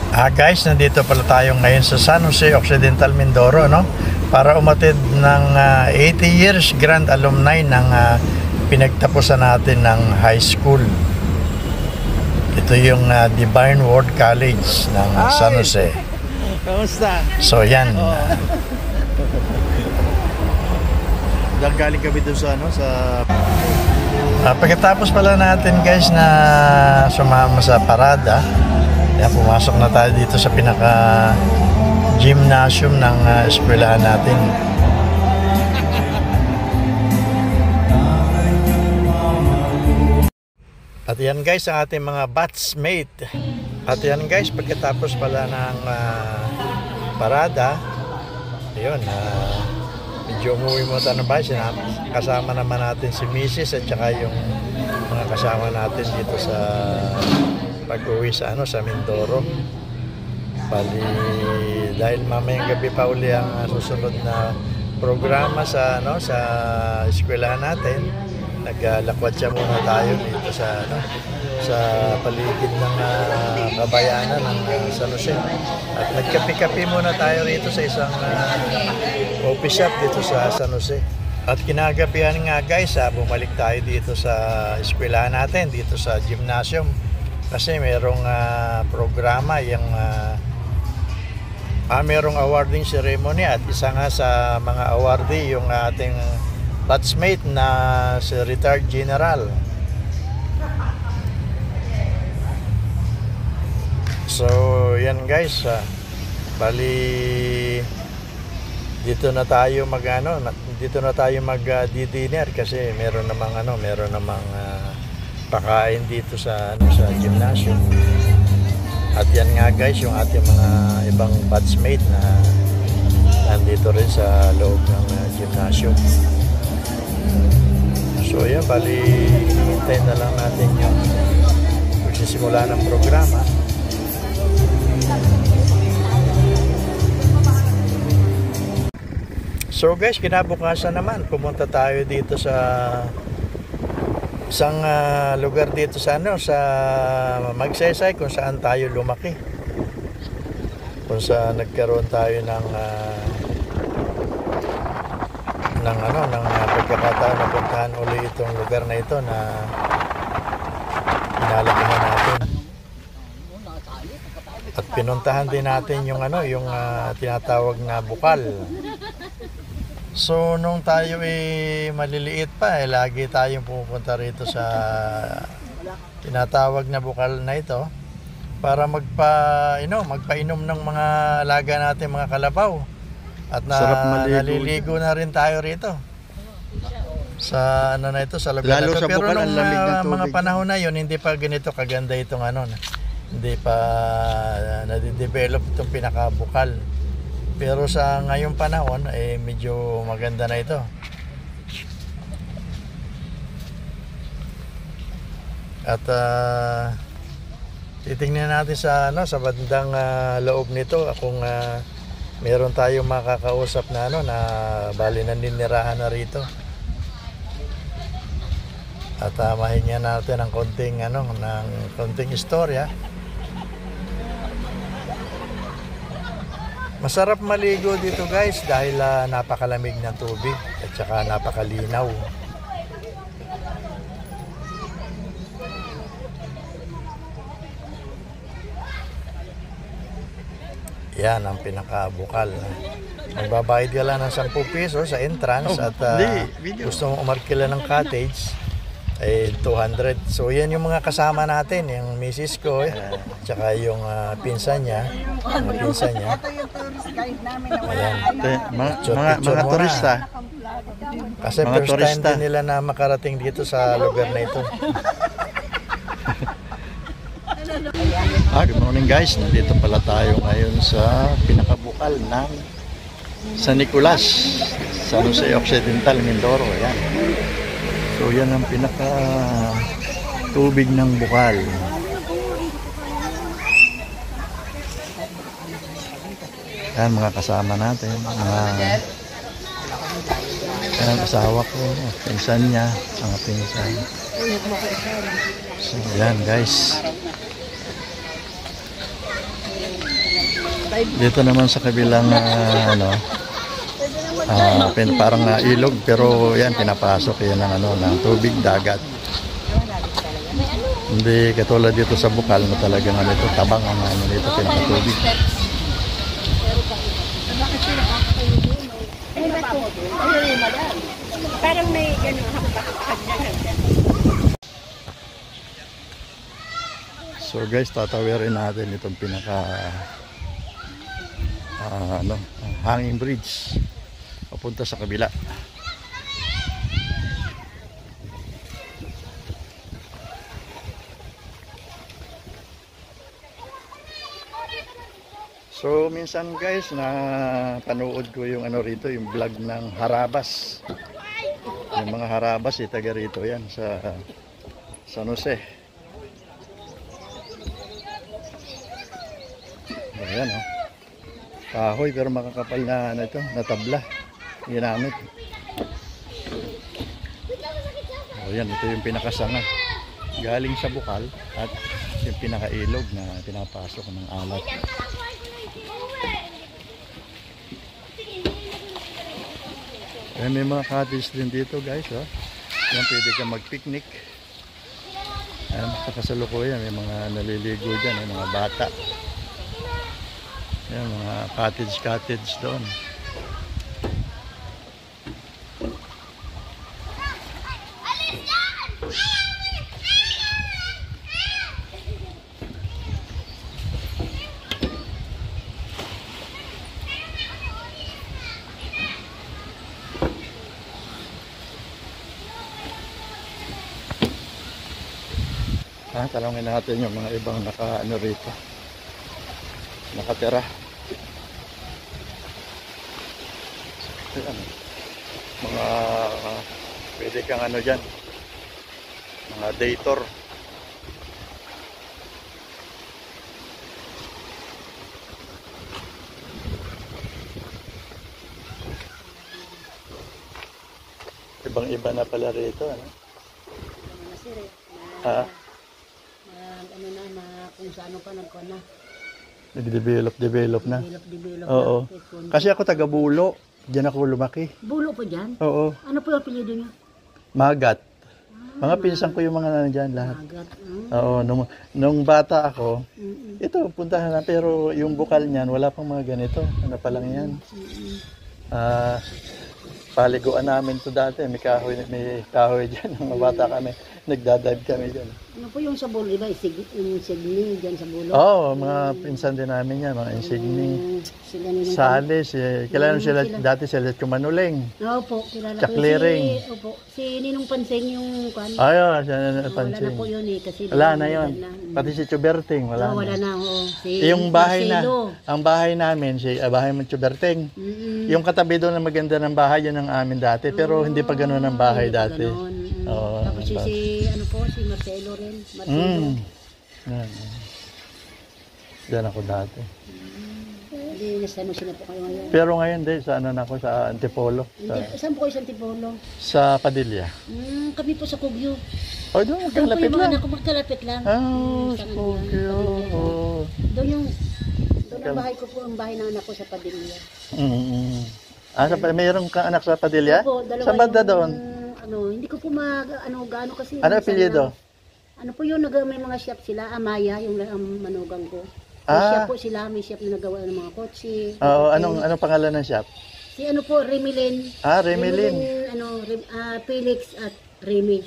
Guys, nandito pala tayo ngayon sa San Jose Occidental, Mindoro, no? Para umatid ng 80 years grand alumni ng pinagtapusan natin ng high school. Ito yung Divine Word College ng San Jose. Kamusta? So yan. Galing kami doon sa Pagkatapos pala natin guys na sumama sa parada, pumasok na tayo dito sa pinaka gymnasium ng eskwelahan natin. At yan guys ang ating mga batchmate. At yan guys, pagkatapos pala ng parada, yun, medyo umuwi mo tayo ng bahay. Kasama naman natin si Mrs. at saka yung mga kasama natin dito sa pag-uwi sa sa Mindoro. Bali, dahil mamayang gabi pa uli ang susunod na programa sa sa eskwelahan natin, naglakad siya muna tayo dito sa sa paligid ng kabayanan ng San Jose. At nagkape-kape muna tayo rito sa isang coffee shop dito sa San Jose. At kinagabihan nga guys, bumalik tayo dito sa eskwelahan natin, dito sa gymnasium. Kasi merong programa yung merong awarding ceremony, at isa nga sa mga awardee yung ating batchmate na si retired general. So yan guys, bali dito na tayo mag-dinner kasi meron namang pakain dito sa sa gymnasium. At yan nga guys yung ating mga ibang batchmate na nandito rin sa loob ng gymnasium. So yan, bali hintayin na lang natin yung magsisimula ng programa. So guys, kinabukasan naman pumunta tayo dito sa isang lugar dito sa sa Magsaysay, kung saan tayo lumaki, kung saan nagkaroon tayo ng pagkakataon na puntahan uli itong lugar na ito na inalakihan natin. At pinuntahan din natin yung tinatawag na Bukal. So nung tayo maliliit pa, lagi tayong pupunta rito sa tinatawag na Bukal na ito para magpainom ng mga alaga natin, mga kalabaw. At naliligo na rin tayo rito sa sa lugar na ito. Pero nung mga panahon na yun, hindi pa ganito kaganda itong hindi pa nade-develop itong pinakabukal. Pero sa ngayong panahon medyo maganda na ito. At titingnan natin sa bandang loob nito kung meron tayong makakausap na bali naninirahan na rito. At mahinga natin ng konting istorya. Masarap maligo dito guys dahil napakalamig ng tubig at saka napakalinaw. Yan ang pinakabukal. Magbabayad ka lang ng 10 pesos sa entrance at gusto mong umarkila ng cottage 200. So yan yung mga kasama natin, yung misis ko tsaka yung pinsan niya. Ayan. Mga turista. Kasi first time din nila na makarating dito sa lugar na ito. Good morning guys, nandito pala tayo ngayon sa pinakabukal ng San Nicolas, San Jose Occidental, Mindoro. Ayan. So yan ang pinaka tubig ng bukal. Yan mga kasama natin, mga asawa ko, pinsan niya, mga pinsan. So yan guys. Dito naman sa kabilang parang ilog, pero yan pinapasok yan ng tubig dagat. Hindi katulad dito sa Bukal na talagang ito tabang ang dito pinakatubig. Parang may gano'n hakbak-hakbak na. So guys, tatawirin natin itong pinaka hanging bridge papunta sa kabila. So minsan guys, na panood ko yung rito, yung vlog ng Harabas. Yung mga Harabas, taga rito yan sa San Jose. Ayan kahoy pero makakapal na na tabla ginamit. Ayan, ito yung pinakasanga galing sa Bukal at yung pinakailog na pinapasok ng alat. Ayan, may mga cottage din dito guys. Yan, pwede ka mag-picnic. Ayan, sa kasalukuyan may mga naliligo dyan, may mga bata. Ayan, mga cottage doon. Talangin natin yung mga ibang rito nakatira. Ayan, mga pwede kang dyan, mga day tour. Ibang iba na pala rito Kung sa ano pa nagkuhan na. Nag-develop na. Develop Oo. na. Kasi ako taga Bulo. Diyan ako lumaki. Bulo po dyan? Oo. Ano po yung apelyido niyo? Magat. Mga pinsan ko yung mga nandyan lahat. Magat. Oo. Nung bata ako, ito, puntahan na. Pero yung Bukal niyan, wala pang mga ganito. Ano pa lang yan. Paliguan namin to dati. May kahoy dyan. Mga bata kami. Nagdadive kami dyan. Ano po yung sa Bulo? Iba, yung Signi dyan sa Bulo? Oo, mga pinsan din namin yan. Mga insigni. Salis. Kilala sila dati sila Kumanuleng. Oo po, kilala ko. Chakliring. Si Ninong Panseng yung kwan. Ayun, siya na Wala Pansing. na po yun Kasi Wala na yun. Pati si Chuberting, wala wala na. na. Yung bahay Marcelo. ang bahay namin, bahay ng Chuberting. Yung katabi doon na maganda ng bahay, yun ang amin dati. Pero hindi pa gano'n ang bahay dati. Oo. Tapos si Marcelo rin. Marcelo. Yan. Diyan ako dati. Hindi, nasa sila po kayo ngayon. Pero ngayon din, sa ako, sa Antipolo. Saan po kayo sa Antipolo? Sa Padilla. Kami po sa Kugyo. Oh, doon, magkalapit lang. Doon magkalapit lang. Sa Kugyo. Doon ang bahay ko po, ang bahay ng anak ko sa Padilla. Mayroong kang anak sa Padilla? Opo, dalawa. Saan banda doon? Hindi ko po gaano kasi. Ano apelyido? Ano po yun, may mga shop sila, Amaya, yung manugang ko. May shop po sila, may shop na nagawa ng mga kotse. Oo, anong pangalan ng shop? Si Remilin. Remilin. Felix at Remy.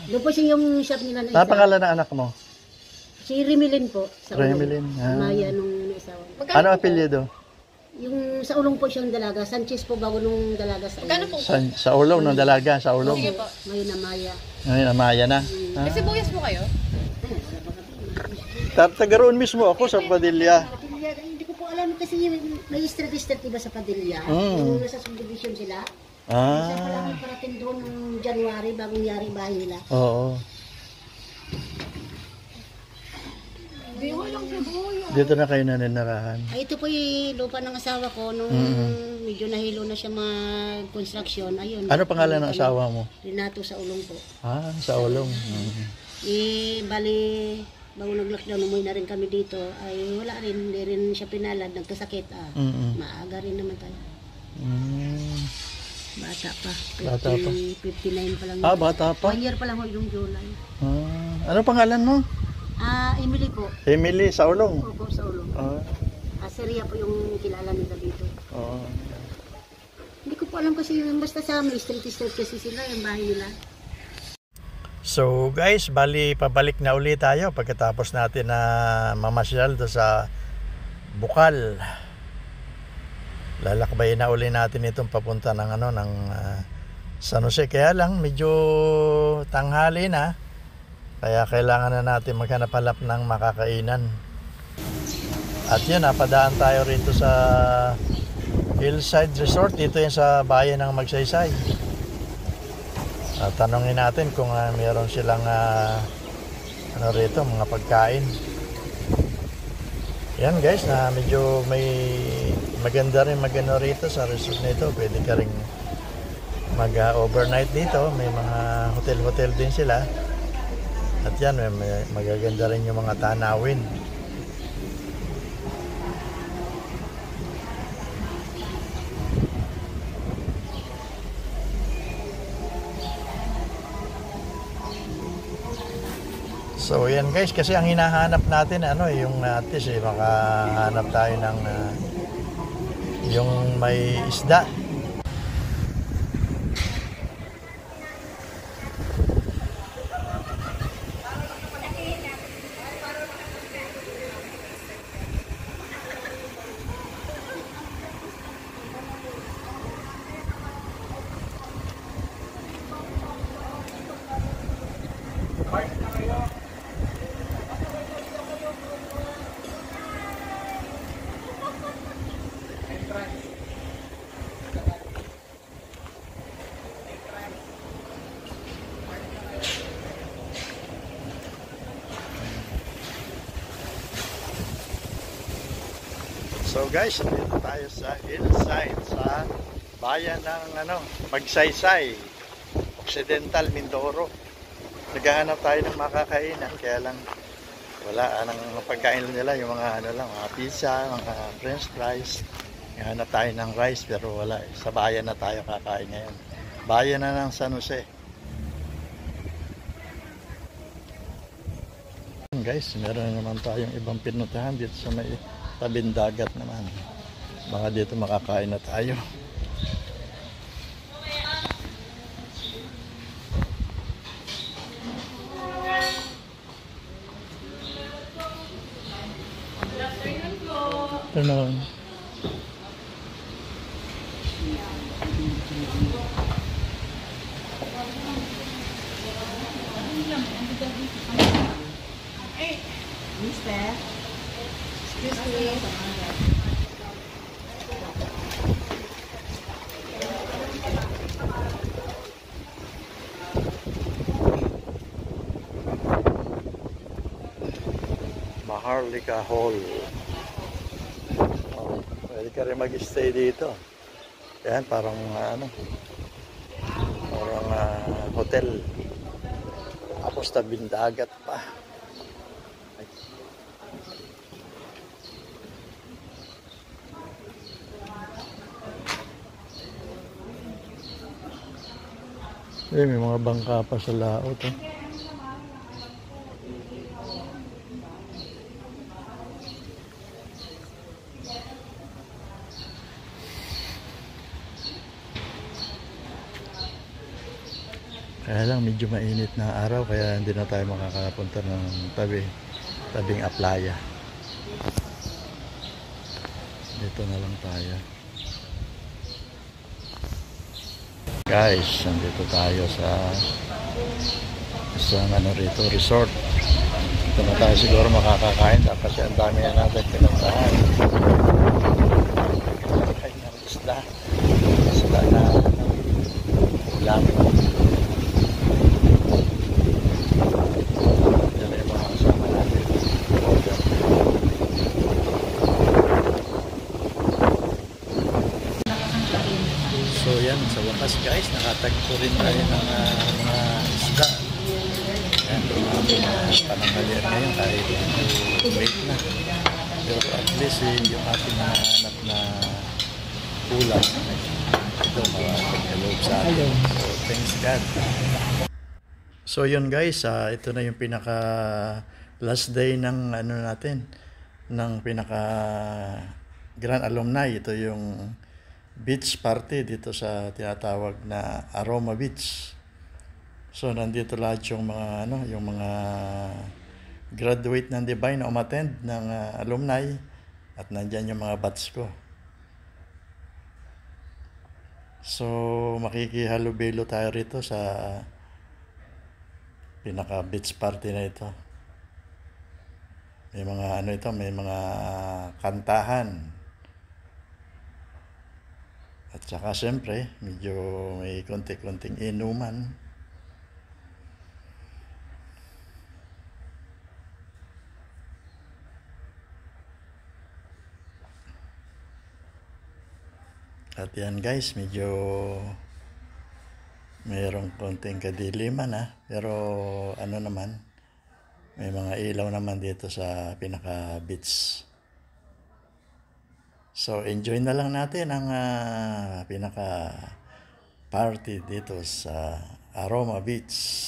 Doon po siya yung shop nila na isa. Ano pangalan ng anak mo? Si Remilin po. Sa Remilin. Amaya nung isawa. Ano apelyido? Yung sa ulong po siyang dalaga. Sanchez po bago nung dalaga sa ulong. Sa ulong, no? Dalaga, sa ulong. Sige po. Ngayon Amaya. Ngayon, Amaya na. Kasi buyas po kayo? Taga roon mismo ako sa Padilla. Hindi ko po alam kasi may district iba sa Padilla. Yung nasa subdivision sila. Isa pa lang parating doon noong January bagong yari bahay nila. Oo. Dito na kayo naninirahan. Ito po yung lupa ng asawa ko nung medyo nahilo na siya mag-construction. Ayun. Ano pangalan ng asawa mo? Renato sa ulong po. Sa ulong. Bali, bago nag-lockdown, umuwi na rin kami dito, ay wala rin, hindi rin siya pinalad, nagkasakit. Maaga rin naman tayo. Bata pa. Bata pa. 59 pa lang. Bata pa? 1 year pa lang ho yung July. Ano pangalan mo? Emily po. Emily Saulong. Opo, sa ulo. Seria po yung kilala nila dito. Hindi ko po alam kasi yung basta sa amin, street kasi sila, yung bahay nila. So guys, bali pabalik na uli tayo pagkatapos natin na mamasyal do sa Bukal. Lalakbayin na uli natin itong papunta ng San Jose. Kaya lang medyo tanghali na. Kaya kailangan na natin maghanap-hanap ng makakainan. At yun, napadaan tayo rito sa Hillside Resort. Dito yan sa bayan ng Magsaysay. Tanongin natin kung mayroon silang rito, mga pagkain. Yan guys, na medyo may maganda rin magano rito sa resort nito. Pwede ka rin mag-overnight dito. May mga hotel-hotel din sila. At yan, may magaganda rin yung mga tanawin. So yan guys, kasi ang hinahanap natin yung at least makahanap tayo ng yung may isda. So guys, dito tayo sa Hillside, sa bayan ng Magsaysay, Occidental, Mindoro. Naghahanap tayo ng makakainan, kaya lang wala nang pagkain nila, yung mga mga pizza, mga french fries. Naghahanap tayo ng rice pero wala. Sa bayan na tayo kakain ngayon. Bayan na ng San Jose. Guys, meron naman tayong ibang pinuntahan dito sa may tabing dagat naman. Baka dito makakain na tayo. Ito naman. Mister, excuse me. Maharlika Hall. Pwede ka rin mag-stay dito. Yan, parang hotel. Tapos tabing dagat pa. May mga bangka pa sa laot. Kaya lang medyo mainit na araw, kaya hindi na tayo makakapunta ng tabing Aplaya. Dito na lang tayo. Guys, nandito tayo sa isang resort. Dito na tayo siguro makakakain kasi ang dami na natin pinuntahan. Kain ng isda na ulam. Yan ay mga kasama natin. So yan, sa wakas guys, nakatagpo rin tayo ng mga isda. Yan, mga pananghalian ngayon kahit late na. Pero at least yung ating nahanap na ulam, ito makapagkaloob sa atin. So thanks God. So yun guys, ito na yung pinaka last day ng ano natin, ng pinaka Grand Alumni. Ito yung beach party dito sa tinatawag na Aroma Beach. So nandito lahat yung mga yung mga graduate ng Divine na umattend ng alumni at nandiyan yung mga batch ko. So makikihalubilo tayo rito sa pinaka beach party na ito. May mga may mga kantahan. At saka siyempre, medyo may konti-konting inuman. At yan guys, medyo mayroong konting kadiliman pero ano naman, may mga ilaw naman dito sa pinaka beach. So enjoy na lang natin ang pinaka party dito sa Aroma Beach.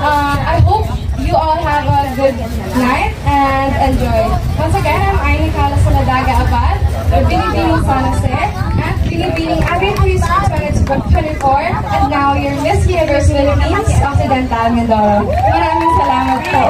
I hope you all have a good night and enjoy. Once again, I'm Aini Kala Saladaga Abad, the Binibining San Jose, and Binibining Agri-Police 2024, and now your Miss Universe Philippines Occidental Mindoro. Maraming salamat po.